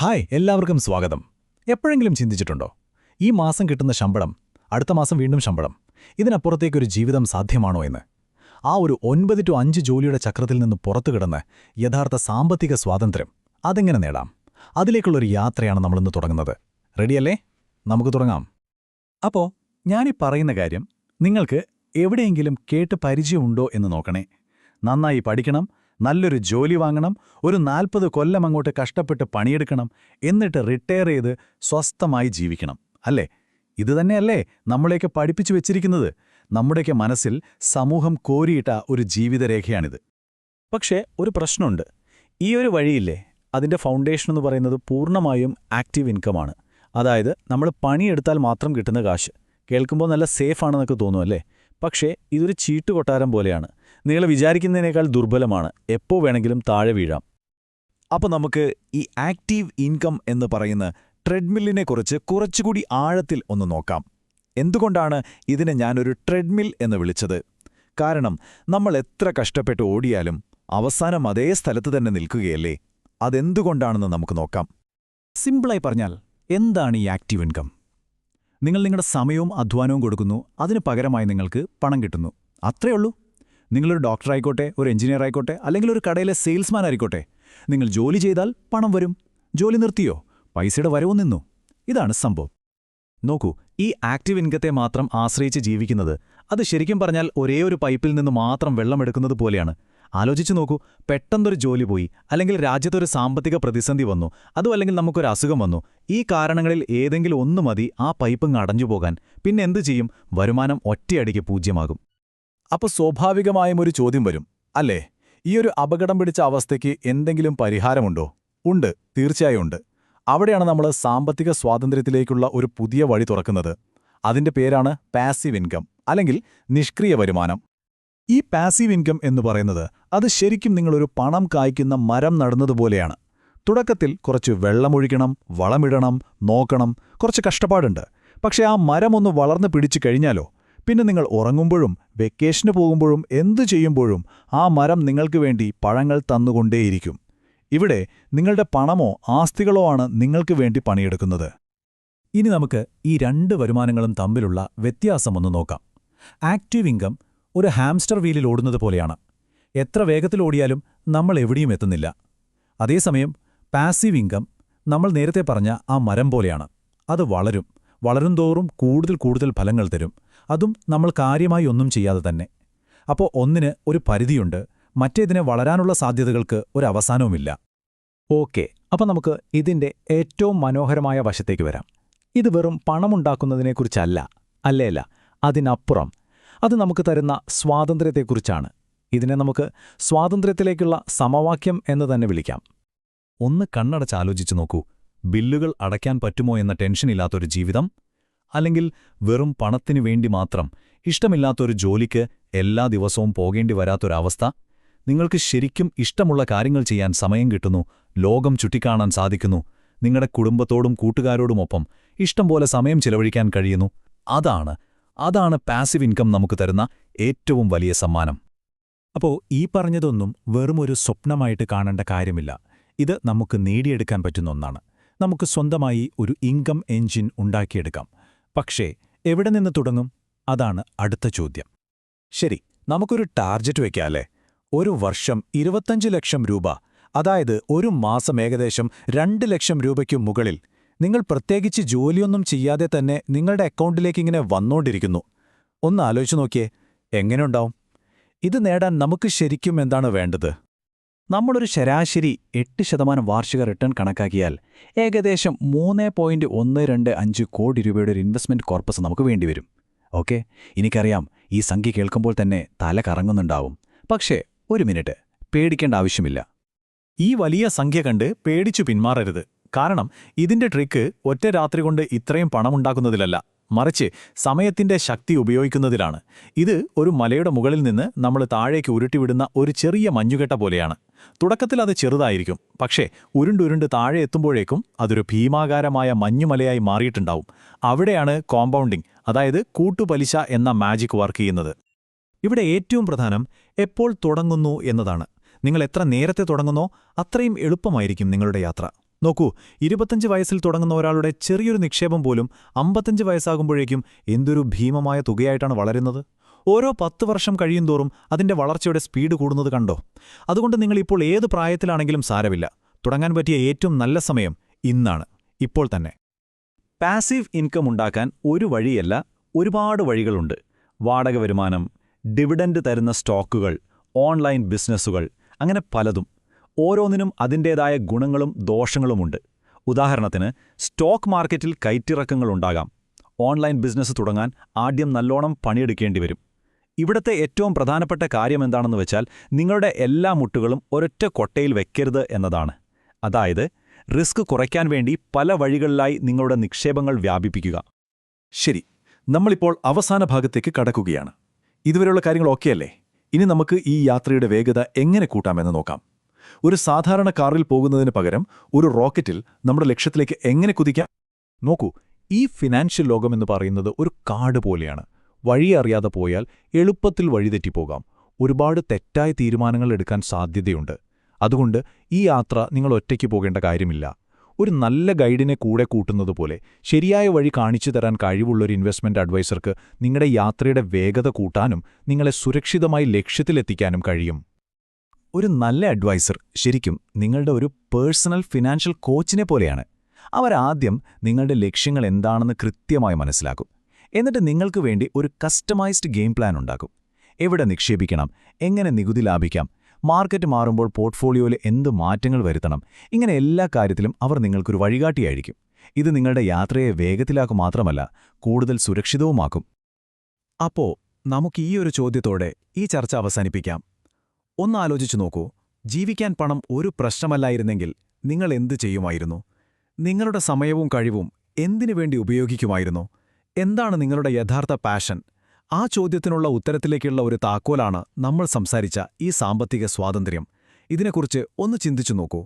Hi എല്ലാവർക്കും സ്വാഗതം. എപ്പോഴെങ്കിലും ചിന്തിച്ചിട്ടുണ്ടോ, ഈ മാസം കിട്ടുന്ന ശമ്പളം, അടുത്ത മാസം വീണ്ടും ശമ്പളം, ഇതിനപ്പുറത്തേക്കൊരു ജീവിതം സാധ്യമാണോ എന്ന്? ആ ഒരു 9 to 5 ജോലിയുടെ ചക്രത്തിൽ നിന്ന് പുറത്തു കിടന്ന് യഥാർത്ഥ സാമ്പത്തിക സ്വാതന്ത്ര്യം അതെങ്ങനെ നേടാം? അതിലേക്കുള്ളൊരു യാത്രയാണ് നമ്മളിന്ന് തുടങ്ങുന്നത്. റെഡിയല്ലേ? നമുക്ക് തുടങ്ങാം. അപ്പോ ഞാനീ പറയുന്ന കാര്യം നിങ്ങൾക്ക് എവിടെയെങ്കിലും കേട്ട് പരിചയമുണ്ടോ എന്ന് നോക്കണേ. നന്നായി പഠിക്കണം, നല്ലൊരു ജോലി വാങ്ങണം, ഒരു 40 കൊല്ലം അങ്ങോട്ട് കഷ്ടപ്പെട്ട് പണിയെടുക്കണം, എന്നിട്ട് റിട്ടയർ ചെയ്ത് സ്വസ്ഥമായി ജീവിക്കണം, അല്ലേ? ഇതുതന്നെയല്ലേ നമ്മളെയൊക്കെ പഠിപ്പിച്ചു വെച്ചിരിക്കുന്നത്? നമ്മുടെയൊക്കെ മനസ്സിൽ സമൂഹം കോരിയിട്ട ഒരു ജീവിതരേഖയാണിത്. പക്ഷേ ഒരു പ്രശ്നമുണ്ട്. ഈ ഒരു വഴിയില്ലേ, അതിൻ്റെ ഫൗണ്ടേഷൻ എന്ന് പറയുന്നത് പൂർണ്ണമായും ആക്റ്റീവ് ഇൻകമാണ്. അതായത് നമ്മൾ പണിയെടുത്താൽ മാത്രം കിട്ടുന്ന കാശ്. കേൾക്കുമ്പോൾ നല്ല സേഫ് ആണെന്നൊക്കെ തോന്നും, അല്ലേ? പക്ഷേ ഇതൊരു ചീട്ടുകൊട്ടാരം പോലെയാണ്. നിങ്ങൾ വിചാരിക്കുന്നതിനേക്കാൾ ദുർബലമാണ്. എപ്പോൾ വേണമെങ്കിലും താഴെ വീഴാം. അപ്പോൾ നമുക്ക് ഈ ആക്റ്റീവ് ഇൻകം എന്ന് പറയുന്ന ട്രെഡ്മില്ലിനെക്കുറിച്ച് കുറച്ചുകൂടി ആഴത്തിൽ ഒന്ന് നോക്കാം. എന്തുകൊണ്ടാണ് ഇതിനെ ഞാനൊരു ട്രെഡ്മിൽ എന്ന് വിളിച്ചത്? കാരണം നമ്മൾ എത്ര കഷ്ടപ്പെട്ട് ഓടിയാലും അവസാനം അതേ സ്ഥലത്ത് തന്നെ നിൽക്കുകയല്ലേ? അതെന്തുകൊണ്ടാണെന്ന് നമുക്ക് നോക്കാം. സിമ്പിളായി പറഞ്ഞാൽ എന്താണ് ഈ ആക്റ്റീവ് ഇൻകം? നിങ്ങൾ നിങ്ങളുടെ സമയവും അധ്വാനവും കൊടുക്കുന്നു, അതിന് പകരമായി നിങ്ങൾക്ക് പണം കിട്ടുന്നു. അത്രയേ ഉള്ളൂ. നിങ്ങളൊരു ഡോക്ടറായിക്കോട്ടെ, ഒരു എഞ്ചിനീയർ ആയിക്കോട്ടെ, അല്ലെങ്കിൽ ഒരു കടയിലെ സെയിൽസ്മാൻ ആയിക്കോട്ടെ, നിങ്ങൾ ജോലി ചെയ്താൽ പണം വരും. ജോലി നിർത്തിയോ, പൈസയുടെ വരവും നിന്നു. ഇതാണ് സംഭവം. നോക്കൂ, ഈ ആക്റ്റീവ് ഇൻകത്തെ മാത്രം ആശ്രയിച്ച് ജീവിക്കുന്നത്, അത് ശരിക്കും പറഞ്ഞാൽ ഒരേ ഒരു പൈപ്പിൽ നിന്ന് മാത്രം വെള്ളമെടുക്കുന്നത് പോലെയാണ്. ആലോചിച്ചു നോക്കൂ, പെട്ടെന്നൊരു ജോലി പോയി, അല്ലെങ്കിൽ രാജ്യത്തൊരു സാമ്പത്തിക പ്രതിസന്ധി വന്നു, അതും അല്ലെങ്കിൽ നമുക്കൊരു അസുഖം വന്നു. ഈ കാരണങ്ങളിൽ ഏതെങ്കിലും ഒന്ന് മതി ആ പൈപ്പ് അടഞ്ഞുപോകാൻ. പിന്നെ എന്തു ചെയ്യും? വരുമാനം ഒറ്റയടിക്ക് പൂജ്യമാകും. അപ്പോൾ സ്വാഭാവികമായും ഒരു ചോദ്യം വരും, അല്ലേ? ഈയൊരു അപകടം പിടിച്ച അവസ്ഥയ്ക്ക് എന്തെങ്കിലും പരിഹാരമുണ്ടോ? ഉണ്ട്, തീർച്ചയായും ഉണ്ട്. അവിടെയാണ് നമ്മൾ സാമ്പത്തിക സ്വാതന്ത്ര്യത്തിലേക്കുള്ള ഒരു പുതിയ വഴി തുറക്കുന്നത്. അതിൻ്റെ പേരാണ് പാസീവ് ഇൻകം, അല്ലെങ്കിൽ നിഷ്ക്രിയ വരുമാനം. ഈ പാസീവ് ഇൻകം എന്ന് പറയുന്നത് അത് ശരിക്കും നിങ്ങളൊരു പണം കായ്ക്കുന്ന മരം നടുന്നതുപോലെയാണ്. തുടക്കത്തിൽ കുറച്ച് വെള്ളമൊഴിക്കണം, വളമിടണം, നോക്കണം, കുറച്ച് കഷ്ടപ്പാടുണ്ട്. പക്ഷേ ആ മരം ഒന്ന് വളർന്നു പിടിച്ചു കഴിഞ്ഞാലോ, പിന്നെ നിങ്ങൾ ഉറങ്ങുമ്പോഴും വെക്കേഷന് പോകുമ്പോഴും എന്തു ചെയ്യുമ്പോഴും ആ മരം നിങ്ങൾക്ക് വേണ്ടി പഴങ്ങൾ തന്നുകൊണ്ടേയിരിക്കും. ഇവിടെ നിങ്ങളുടെ പണമോ ആസ്തികളോ ആണ് നിങ്ങൾക്ക് വേണ്ടി പണിയെടുക്കുന്നത്. ഇനി നമുക്ക് ഈ രണ്ട് വരുമാനങ്ങളും തമ്മിലുള്ള വ്യത്യാസമൊന്ന് നോക്കാം. ആക്റ്റീവ് ഇൻകം ഒരു ഹാംസ്റ്റർ വീലിൽ ഓടുന്നത് പോലെയാണ്. എത്ര വേഗത്തിൽ ഓടിയാലും നമ്മൾ എവിടെയും എത്തുന്നില്ല. അതേസമയം പാസീവ് ഇൻകം നമ്മൾ നേരത്തെ പറഞ്ഞ ആ മരം പോലെയാണ്. അത് വളരും തോറും കൂടുതൽ ഫലങ്ങൾ തരും. അതും നമ്മൾ കാര്യമായി ഒന്നും ചെയ്യാതെ തന്നെ. അപ്പോൾ ഒന്നിന് ഒരു പരിധിയുണ്ട്, മറ്റേതിന് വളരാനുള്ള സാധ്യതകൾക്ക് ഒരവസാനവുമില്ല. ഓക്കെ, അപ്പോൾ നമുക്ക് ഇതിൻ്റെ ഏറ്റവും മനോഹരമായ വശത്തേക്ക് വരാം. ഇത് വെറും പണമുണ്ടാക്കുന്നതിനെക്കുറിച്ചല്ല, അല്ല, അതിനപ്പുറം അത് നമുക്ക് തരുന്ന സ്വാതന്ത്ര്യത്തെക്കുറിച്ചാണ്. ഇതിനെ നമുക്ക് സ്വാതന്ത്ര്യത്തിലേക്കുള്ള സമവാക്യം എന്ന് തന്നെ വിളിക്കാം. ഒന്ന് കണ്ണടച്ചാലോചിച്ചു നോക്കൂ. ബില്ലുകൾ അടയ്ക്കാൻ പറ്റുമോ എന്ന ടെൻഷനില്ലാത്തൊരു ജീവിതം, അല്ലെങ്കിൽ വെറും പണത്തിനു വേണ്ടി മാത്രം ഇഷ്ടമില്ലാത്തൊരു ജോലിക്ക് എല്ലാ ദിവസവും പോകേണ്ടി വരാത്തൊരവസ്ഥ. നിങ്ങൾക്ക് ശരിക്കും ഇഷ്ടമുള്ള കാര്യങ്ങൾ ചെയ്യാൻ സമയം കിട്ടുന്നു, ലോകം ചുറ്റിക്കാണാൻ സാധിക്കുന്നു, നിങ്ങളുടെ കുടുംബത്തോടും കൂട്ടുകാരോടുമൊപ്പം ഇഷ്ടംപോലെ സമയം ചിലവഴിക്കാൻ കഴിയുന്നു. അതാണ് പാസീവ് ഇൻകം നമുക്ക് തരുന്ന ഏറ്റവും വലിയ സമ്മാനം. അപ്പോൾ ഈ പറഞ്ഞതൊന്നും വെറുമൊരു സ്വപ്നമായിട്ട് കാണേണ്ട കാര്യമില്ല. ഇത് നമുക്ക് നേടിയെടുക്കാൻ പറ്റുന്ന ഒന്നാണ്. നമുക്ക് സ്വന്തമായി ഒരു ഇൻകം എഞ്ചിൻ ഉണ്ടാക്കിയെടുക്കാം. പക്ഷേ എവിടെ നിന്ന് തുടങ്ങും? അതാണ് അടുത്ത ചോദ്യം. ശരി, നമുക്കൊരു ടാർജറ്റ് വയ്ക്കാമല്ലേ? ഒരു വർഷം 25 ലക്ഷം രൂപ, അതായത് ഒരു മാസം ഏകദേശം 2 ലക്ഷം രൂപയ്ക്കു മുകളിൽ. നിങ്ങൾ പ്രത്യേകിച്ച് ജോലിയൊന്നും ചെയ്യാതെ തന്നെ നിങ്ങളുടെ അക്കൗണ്ടിലേക്കിങ്ങനെ വന്നോണ്ടിരിക്കുന്നു. ഒന്ന് ആലോചിച്ചു നോക്കിയേ, എങ്ങനെയുണ്ടാവും? ഇത് നേടാൻ നമുക്ക് ശരിക്കും എന്താണ് വേണ്ടത്? നമ്മളൊരു ശരാശരി 8% വാർഷിക റിട്ടേൺ കണക്കാക്കിയാൽ ഏകദേശം 3.125 കോടി രൂപയുടെ ഒരു ഇൻവെസ്റ്റ്മെന്റ് കോർപ്പസ് നമുക്ക് വേണ്ടിവരും. ഓക്കെ, എനിക്കറിയാം ഈ സംഖ്യ കേൾക്കുമ്പോൾ തന്നെ തല കറങ്ങുന്നുണ്ടാവും. പക്ഷേ ഒരു മിനിറ്റ്, പേടിക്കേണ്ട ആവശ്യമില്ല. ഈ വലിയ സംഖ്യ കണ്ട് പേടിച്ചു പിന്മാറരുത്. കാരണം ഇതിന്റെ ട്രിക്ക് ഒറ്റ രാത്രി കൊണ്ട് ഇത്രയും പണമുണ്ടാക്കുന്നതിലല്ല, മറിച്ച് സമയത്തിന്റെ ശക്തി ഉപയോഗിക്കുന്നതിലാണ്. ഇത് ഒരു മലയുടെ മുകളിൽ നിന്ന് നമ്മൾ താഴേക്ക് ഉരുട്ടിവിടുന്ന ഒരു ചെറിയ മഞ്ഞുകെട്ട പോലെയാണ്. തുടക്കത്തിൽ അത് ചെറുതായിരിക്കും, പക്ഷേ ഉരുണ്ടുരുണ്ട് താഴെ എത്തുമ്പോഴേക്കും അതൊരു ഭീമാകാരമായ മഞ്ഞുമലയായി മാറിയിട്ടുണ്ടാവും. അവിടെയാണ് കോമ്പൗണ്ടിംഗ്, അതായത് കൂട്ടുപലിശ എന്ന മാജിക് വർക്ക് ചെയ്യുന്നത്. ഇവിടെ ഏറ്റവും പ്രധാനം എപ്പോൾ തുടങ്ങുന്നു എന്നതാണ്. നിങ്ങൾ എത്ര നേരത്തെ തുടങ്ങുന്നോ അത്രയും എളുപ്പമായിരിക്കും നിങ്ങളുടെ യാത്ര. നോക്കൂ, 25 വയസ്സിൽ തുടങ്ങുന്ന ഒരാളുടെ ചെറിയൊരു നിക്ഷേപം പോലും 55 വയസ്സാകുമ്പോഴേക്കും എന്തൊരു ഭീമമായ തുകയായിട്ടാണ് വളരുന്നത്. ഓരോ 10 വർഷം കഴിയുന്തോറും അതിന്റെ വളർച്ചയുടെ സ്പീഡ് കൂടുന്നത് കണ്ടോ? അതുകൊണ്ട് നിങ്ങളിപ്പോൾ ഏത് പ്രായത്തിലാണെങ്കിലും സാരമില്ല, തുടങ്ങാൻ പറ്റിയ ഏറ്റവും നല്ല സമയം ഇന്നാണ്, ഇപ്പോൾ തന്നെ. പാസീവ് ഇൻകം ഉണ്ടാക്കാൻ ഒരു വഴിയല്ല, ഒരുപാട് വഴികളുണ്ട്. വാടക വരുമാനം, ഡിവിഡൻഡ് തരുന്ന സ്റ്റോക്കുകൾ, ഓൺലൈൻ ബിസിനസ്സുകൾ, അങ്ങനെ പലതും. ഓരോന്നിനും അതിൻ്റേതായ ഗുണങ്ങളും ദോഷങ്ങളുമുണ്ട്. ഉദാഹരണത്തിന്, സ്റ്റോക്ക് മാർക്കറ്റിൽ കയറ്റിറക്കങ്ങളുണ്ടാകാം. ഓൺലൈൻ ബിസിനസ് തുടങ്ങാൻ ആദ്യം നല്ലോണം പണിയെടുക്കേണ്ടി വരും. ഇവിടത്തെ ഏറ്റവും പ്രധാനപ്പെട്ട കാര്യമെന്താണെന്ന് വെച്ചാൽ, നിങ്ങളുടെ എല്ലാ മുട്ടുകളും ഒരൊറ്റ കൊട്ടയിൽ വെക്കരുത് എന്നതാണ്. അതായത്, റിസ്ക് കുറയ്ക്കാൻ വേണ്ടി പല വഴികളിലായി നിങ്ങളുടെ നിക്ഷേപങ്ങൾ വ്യാപിപ്പിക്കുക. ശരി, നമ്മളിപ്പോൾ അവസാന ഭാഗത്തേക്ക് കടക്കുകയാണ്. ഇതുവരെയുള്ള കാര്യങ്ങൾ ഓക്കെയല്ലേ? ഇനി നമുക്ക് ഈ യാത്രയുടെ വേഗത എങ്ങനെ കൂട്ടാമെന്ന് നോക്കാം. ഒരു സാധാരണ കാറിൽ പോകുന്നതിന് പകരം ഒരു റോക്കറ്റിൽ നമ്മുടെ ലക്ഷ്യത്തിലേക്ക് എങ്ങനെ കുതിക്കാം? നോക്കൂ, ഈ ഫിനാൻഷ്യൽ ലോകമെന്ന് പറയുന്നത് ഒരു കാട് പോലെയാണ്. വഴിയറിയാതെ പോയാൽ എളുപ്പത്തിൽ വഴിതെറ്റിപ്പോകാം. ഒരുപാട് തെറ്റായ തീരുമാനങ്ങൾ എടുക്കാൻ സാധ്യതയുണ്ട്. അതുകൊണ്ട് ഈ യാത്ര നിങ്ങൾ ഒറ്റയ്ക്ക് പോകേണ്ട കാര്യമില്ല. ഒരു നല്ല ഗൈഡിനെ കൂടെ കൂട്ടുന്നതുപോലെ ശരിയായ വഴി കാണിച്ചു തരാൻ കഴിവുള്ളൊരു ഇൻവെസ്റ്റ്മെന്റ് അഡ്വൈസർക്ക് നിങ്ങളുടെ യാത്രയുടെ വേഗത കൂട്ടാനും നിങ്ങളെ സുരക്ഷിതമായി ലക്ഷ്യത്തിലെത്തിക്കാനും കഴിയും. ഒരു നല്ല അഡ്വൈസർ ശരിക്കും നിങ്ങളുടെ ഒരു പേഴ്സണൽ ഫിനാൻഷ്യൽ കോച്ചിനെ പോലെയാണ്. അവരാദ്യം നിങ്ങളുടെ ലക്ഷ്യങ്ങൾ എന്താണെന്ന് കൃത്യമായി മനസ്സിലാക്കും. എന്നിട്ട് നിങ്ങൾക്ക് വേണ്ടി ഒരു കസ്റ്റമൈസ്ഡ് ഗെയിം പ്ലാൻ ഉണ്ടാക്കും. എവിടെ നിക്ഷേപിക്കണം, എങ്ങനെ നികുതി ലാഭിക്കാം, മാർക്കറ്റ് മാറുമ്പോൾ പോർട്ട്ഫോളിയോയിൽ എന്ത് മാറ്റങ്ങൾ വരുത്തണം, ഇങ്ങനെ എല്ലാ കാര്യത്തിലും അവർ നിങ്ങൾക്കൊരു വഴികാട്ടിയായിരിക്കും. ഇത് നിങ്ങളുടെ യാത്രയെ വേഗത്തിലാക്കും മാത്രമല്ല, കൂടുതൽ സുരക്ഷിതവുമാക്കും. അപ്പോ നമുക്ക് ഈ ഒരു ചോദ്യത്തോടെ ഈ ചർച്ച അവസാനിപ്പിക്കാം. ഒന്നാലോചിച്ചു നോക്കൂ, ജീവിക്കാൻ പണം ഒരു പ്രശ്നമല്ലായിരുന്നെങ്കിൽ നിങ്ങൾ എന്തു ചെയ്യുമായിരുന്നു? നിങ്ങളുടെ സമയവും കഴിവും എന്തിനു വേണ്ടി ഉപയോഗിക്കുമായിരുന്നു? എന്താണ് നിങ്ങളുടെ യഥാർത്ഥ പാഷൻ? ആ ചോദ്യത്തിനുള്ള ഉത്തരത്തിലേക്കുള്ള ഒരു താക്കോലാണ് നമ്മൾ സംസാരിച്ച ഈ സാമ്പത്തിക സ്വാതന്ത്ര്യം. ഇതിനെക്കുറിച്ച് ഒന്ന് ചിന്തിച്ചു നോക്കൂ.